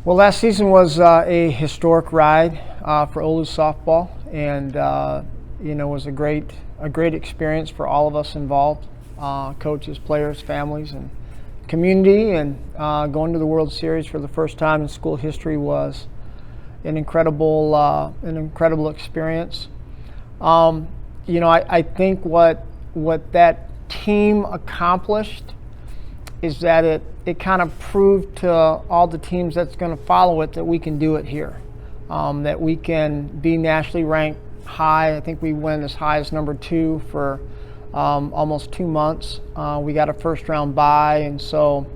Well, last season was a historic ride for OLLU softball, and it was a great experience for all of us involved, coaches, players, families, and community. And going to the World Series for the first time in school history was an incredible experience. I think what that team accomplished is that it kind of proved to all the teams that's going to follow it that we can do it here, that we can be nationally ranked high. I think we went as high as number 2 for almost 2 months. We got a first round bye, and so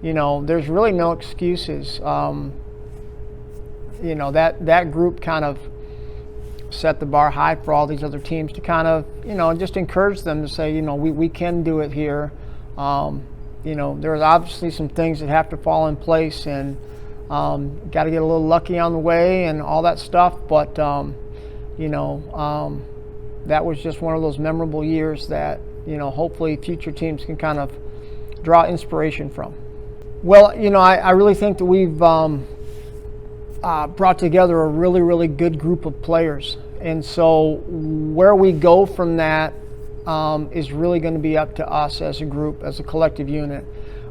there's really no excuses. That group kind of set the bar high for all these other teams to kind of just encourage them to say we can do it here. There's obviously some things that have to fall in place, and got to get a little lucky on the way and all that stuff. But that was just one of those memorable years that hopefully future teams can kind of draw inspiration from. Well, I really think that we've brought together a really good group of players, and so where we go from that is really going to be up to us as a group, as a collective unit.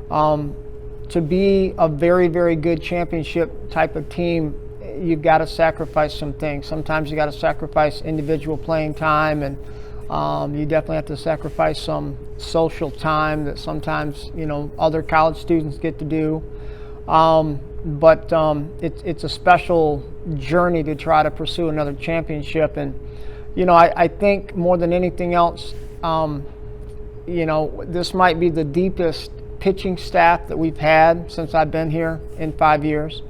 To be a very good championship type of team, you've got to sacrifice some things. Sometimes you got to sacrifice individual playing time, and you definitely have to sacrifice some social time that sometimes other college students get to do. But it's a special journey to try to pursue another championship. And I think more than anything else, this might be the deepest pitching staff that we've had since I've been here in 5 years.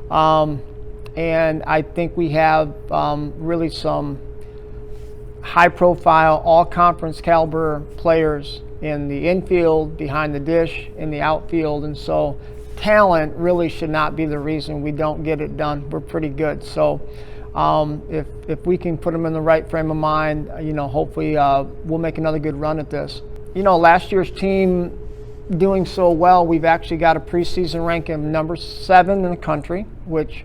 And I think we have really some high-profile, all-conference caliber players in the infield, behind the dish, in the outfield. And so talent really should not be the reason we don't get it done. We're pretty good. So if we can put them in the right frame of mind, hopefully we'll make another good run at this. Last year's team doing so well, we've actually got a preseason ranking of number 7 in the country, which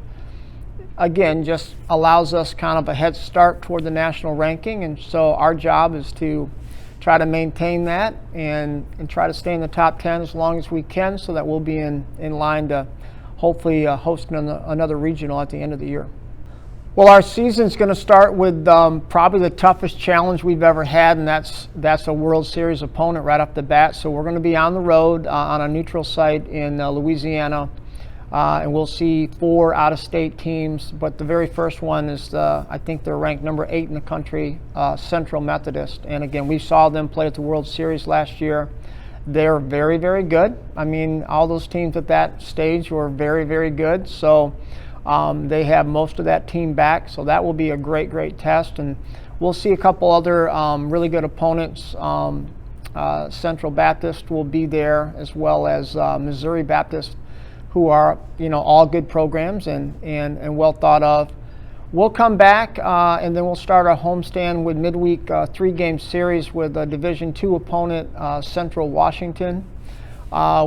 again just allows us kind of a head start toward the national ranking. And so our job is to try to maintain that and try to stay in the top 10 as long as we can, so that we'll be in line to hopefully host another regional at the end of the year. Well, our season's going to start with probably the toughest challenge we've ever had, and that's a World Series opponent right off the bat. So we're going to be on the road on a neutral site in Louisiana, and we'll see 4 out-of-state teams. But the very first one is, I think they're ranked number 8 in the country, Central Methodist. And again, we saw them play at the World Series last year. They're very good. I mean, all those teams at that stage were very good. So they have most of that team back, so that will be a great test. And we'll see a couple other really good opponents. Central Baptist will be there, as well as Missouri Baptist, who are all good programs and well thought of. We'll come back and then we'll start our homestand with midweek 3-game series with a Division II opponent, Central Washington,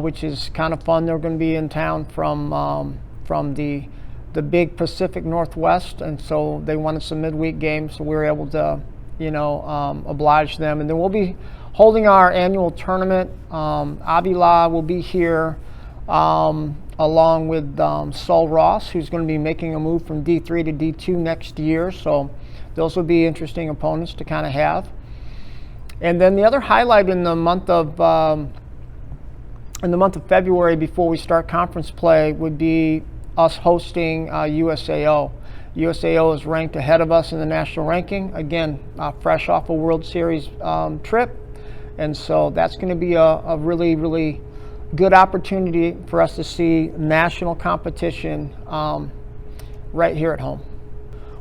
which is kind of fun. They're going to be in town from the big Pacific Northwest, and so they wanted some midweek games, so we were able to oblige them. And then we'll be holding our annual tournament. Avila will be here along with Sol Ross, who's going to be making a move from D3 to D2 next year, so those will be interesting opponents to kind of have. And then the other highlight in the month of February, before we start conference play, would be us hosting USAO. USAO is ranked ahead of us in the national ranking, again fresh off a World Series trip, and so that's going to be a really good opportunity for us to see national competition right here at home.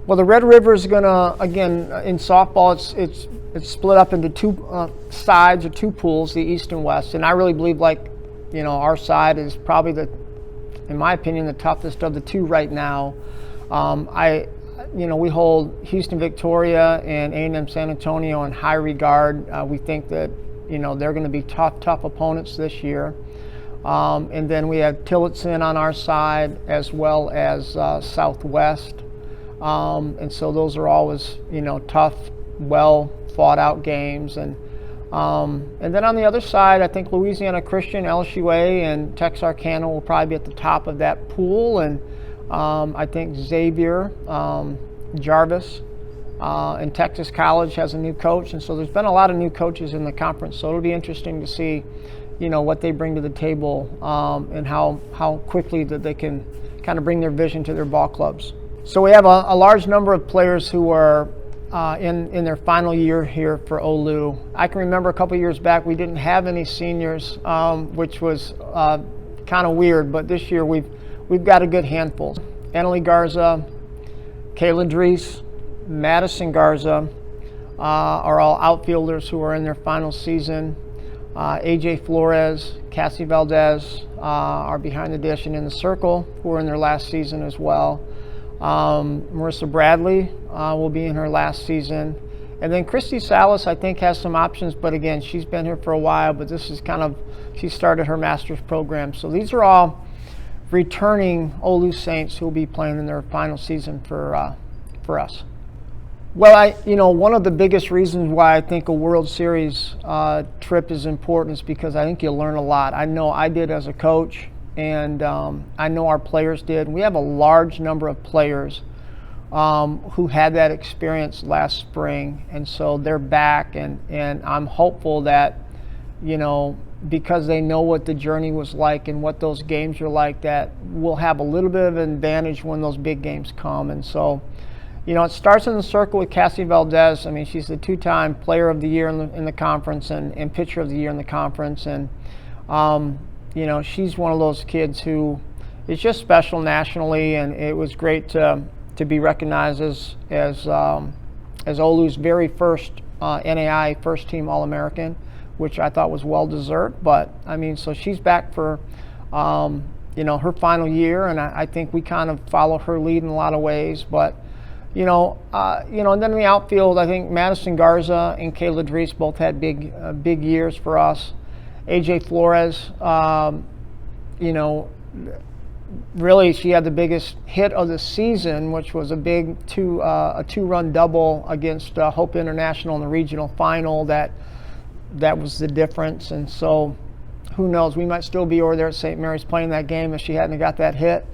Well, the Red River is going to, again, in softball, it's split up into 2 sides or 2 pools, the East and West, and I really believe our side is probably in my opinion, the toughest of the 2 right now. We hold Houston Victoria and A&M San Antonio in high regard. We think that they're going to be tough opponents this year. And then we have Tillotson on our side as well as Southwest. And so those are always, tough, well fought out games. And then on the other side, I think Louisiana Christian, LSUA, and Texarkana will probably be at the top of that pool. And I think Xavier, Jarvis, and Texas College has a new coach. And so there's been a lot of new coaches in the conference. So it'll be interesting to see, what they bring to the table, and how quickly that they can kind of bring their vision to their ball clubs. So we have a large number of players who are in their final year here for OLLU. I can remember a couple years back we didn't have any seniors, which was kind of weird, but this year we've got a good handful. Annalie Garza, Kayla Drees, Madison Garza are all outfielders who are in their final season. AJ Flores, Cassie Valdez are behind the dish and in the circle, who are in their last season as well. Marissa Bradley will be in her last season. And then Christy Salas, I think, has some options, but again, she's been here for a while, but this is she started her master's program. So these are all returning OLLU Saints who will be playing in their final season for us. Well, one of the biggest reasons why I think a World Series trip is important is because I think you'll learn a lot. I know I did as a coach, and I know our players did. We have a large number of players who had that experience last spring, and so they're back, and I'm hopeful that, because they know what the journey was like and what those games are like, that we'll have a little bit of an advantage when those big games come. And so, it starts in the circle with Cassie Valdez. I mean, she's the two-time Player of the Year in the conference and Pitcher of the Year in the conference, and she's one of those kids who is just special nationally, and it was great to be recognized as OLLU's very first NAI first-team All-American, which I thought was well-deserved. But so she's back for her final year, and I think we kind of follow her lead in a lot of ways. But and then in the outfield, I think Madison Garza and Kayla Drees both had big years for us. AJ Flores, really she had the biggest hit of the season, which was a big two-run double against Hope International in the regional final. That was the difference. And so who knows, we might still be over there at St. Mary's playing that game if she hadn't got that hit.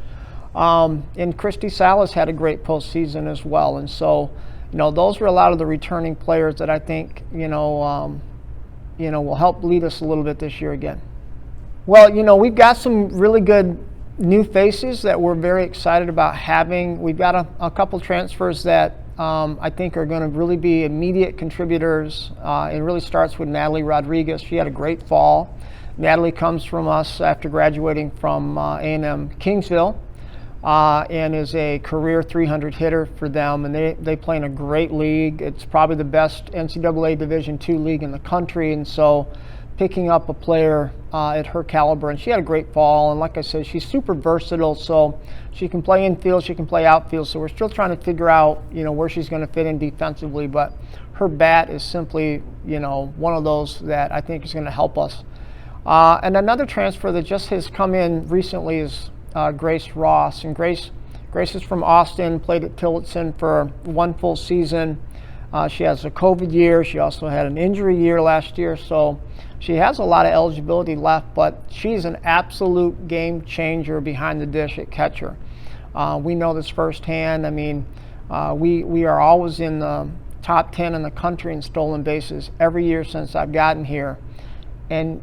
And Christy Salas had a great postseason as well. And so, those were a lot of the returning players that I think, will help lead us a little bit this year again. Well, we've got some really good new faces that we're very excited about having. We've got a couple transfers that I think are going to really be immediate contributors. It really starts with Natalie Rodriguez. She had a great fall. Natalie comes from us after graduating from A&M Kingsville. And is a career 300 hitter for them, and they play in a great league. It's probably the best NCAA Division II league in the country, and so picking up a player at her caliber, and she had a great fall, and like I said, she's super versatile, so she can play infield, she can play outfield, so we're still trying to figure out, where she's going to fit in defensively, but her bat is simply, one of those that I think is going to help us. And another transfer that just has come in recently is Grace Ross, and Grace is from Austin, played at Tillotson for one full season. She has a COVID year. She also had an injury year last year, so she has a lot of eligibility left, but she's an absolute game changer behind the dish at catcher. We know this firsthand. We are always in the top 10 in the country in stolen bases every year since I've gotten here, and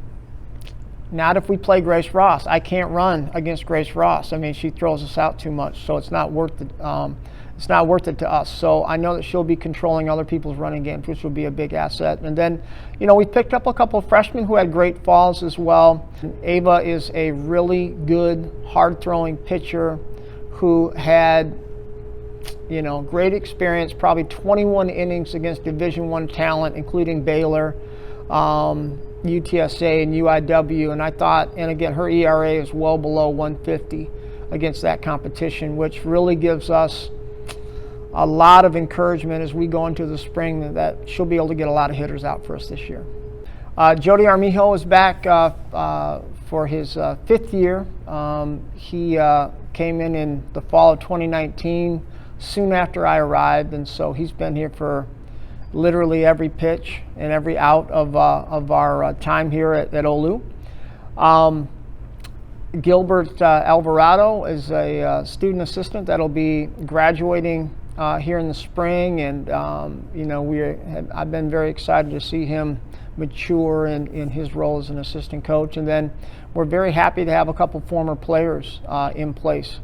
not if we play Grace Ross. I can't run against Grace Ross. She throws us out too much, so it's not worth it. It's not worth it to us. So I know that she'll be controlling other people's running games, which will be a big asset. And then, we picked up a couple of freshmen who had great falls as well. Ava is a really good, hard-throwing pitcher who had, great experience, probably 21 innings against Division I talent, including Baylor, UTSA, and UIW, and I thought, and again, her ERA is well below 150 against that competition, which really gives us a lot of encouragement as we go into the spring that she'll be able to get a lot of hitters out for us this year. Jody Armijo is back for his 5th year. He came in the fall of 2019, soon after I arrived, and so he's been here for literally every pitch and every out of our time here at OLLU. Gilbert Alvarado is a student assistant that'll be graduating here in the spring, and I've been very excited to see him mature in his role as an assistant coach. And then we're very happy to have a couple former players in place.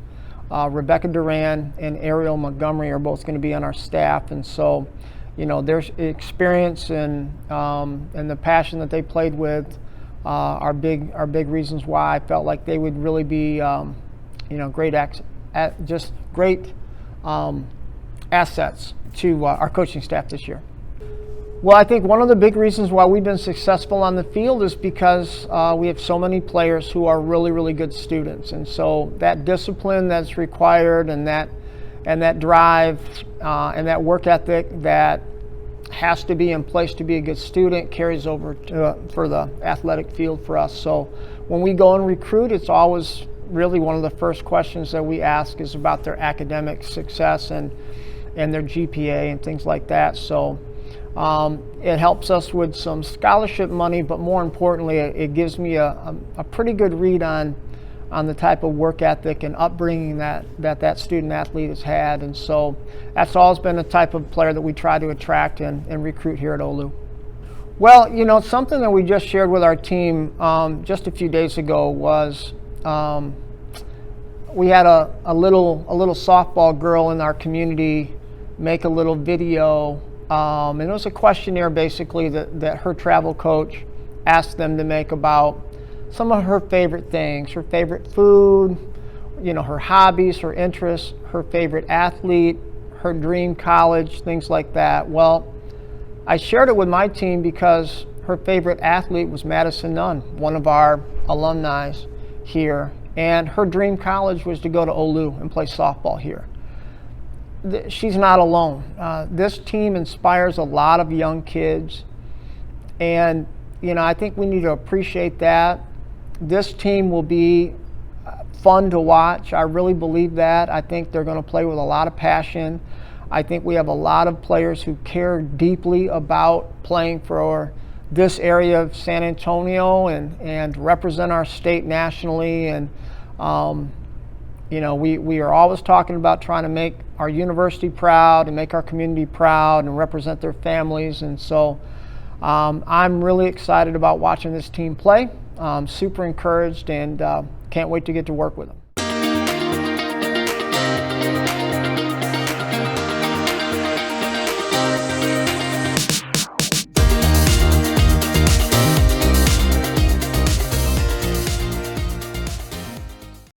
Rebecca Duran and Ariel Montgomery are both going to be on our staff, and so their experience and the passion that they played with are big reasons why I felt like they would really be great assets to our coaching staff this year. Well, I think one of the big reasons why we've been successful on the field is because we have so many players who are really good students, and so that discipline that's required and that drive and that work ethic that has to be in place to be a good student carries over for the athletic field for us. So when we go and recruit, it's always really one of the first questions that we ask is about their academic success and their GPA and things like that. So it helps us with some scholarship money, but more importantly, it gives me a pretty good read on the type of work ethic and upbringing that student athlete has had. And so that's always been the type of player that we try to attract and recruit here at OLLU. Well, something that we just shared with our team just a few days ago was we had a little softball girl in our community make a little video, and it was a questionnaire basically that her travel coach asked them to make about some of her favorite things, her favorite food, her hobbies, her interests, her favorite athlete, her dream college, things like that. Well, I shared it with my team because her favorite athlete was Madison Nunn, one of our alumni here, and her dream college was to go to OLLU and play softball here. She's not alone. This team inspires a lot of young kids, and I think we need to appreciate that. This team will be fun to watch. I really believe that. I think they're going to play with a lot of passion. I think we have a lot of players who care deeply about playing for this area of San Antonio and represent our state nationally. And we are always talking about trying to make our university proud and make our community proud and represent their families. And so I'm really excited about watching this team play. Super encouraged and can't wait to get to work with them.